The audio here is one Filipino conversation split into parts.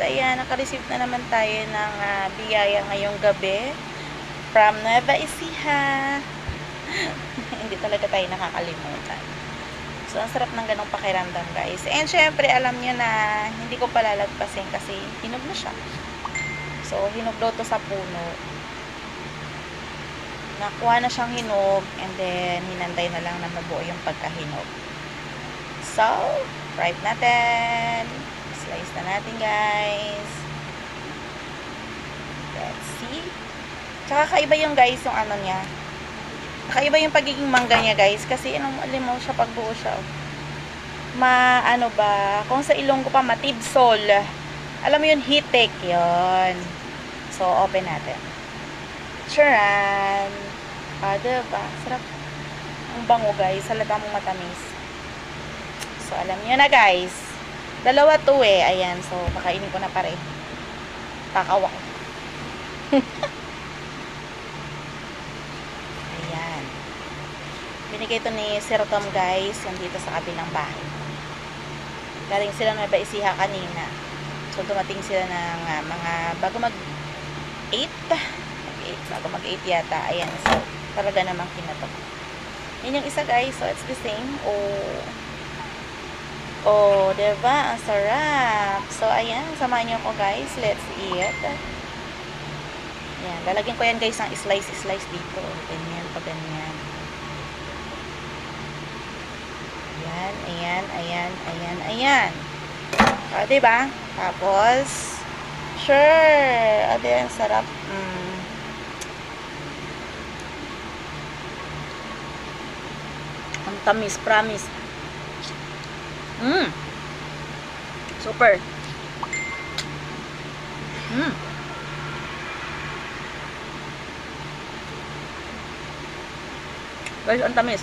ayan, naka-receive na naman tayo ng biyaya ngayong gabi from Nueva Ecija. Hindi talaga tayo nakakalimutan. So, ang sarap ng ganong pakiramdam, guys. And syempre, alam nyo na hindi ko palalagpasin kasi hinog na siya. So, hinog daw to sa puno. Nakuha na siyang hinog and then hinantay na lang na mabuo yung pagkahinog. So, fry natin. Slice na natin, guys. Let's see. Tsaka kaiba yung guys, yung ano niya. Kakaiba yung pagiging mangga niya, guys. Kasi alam mo siya pag buo siya. Ano ba? Kung sa Ilonggo pa, matibsol. Alam mo yun, hitik. Yun. So, open natin. Charan! Diba? Sarap. Ang bango, guys. Halata mong matamis. So, alam nyo na, guys. Dalawa to eh. Ayan. So, kakainin ko na pare. Takawa ko. Ayan. Binigay ito ni Sir Tom, guys. Yan dito sa kabilang bahay. Galing sila na Nueva Ecija kanina. So, dumating sila ng mga bago mag-8. Bago mag-8 yata. Ayan. So, talaga namang kinatok. Yan yung isa, guys. So, it's the same. Oh, diba? Ang sarap. So, ayan. Samahan nyo ako, guys. Let's eat. Ayan. Lalagyan ko yan, guys, ng slice dito. Ganyan, pa ganyan. Ayan. O, diba? Tapos, sure. O, diba? Ang sarap. Ang tamis, promise. Super. Guys, ang tamis.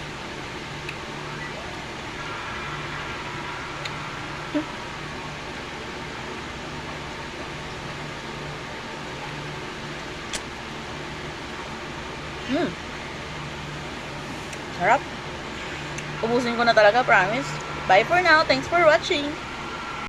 Sarap. Ubusin ko na talaga, promise. Bye for now. Thanks for watching.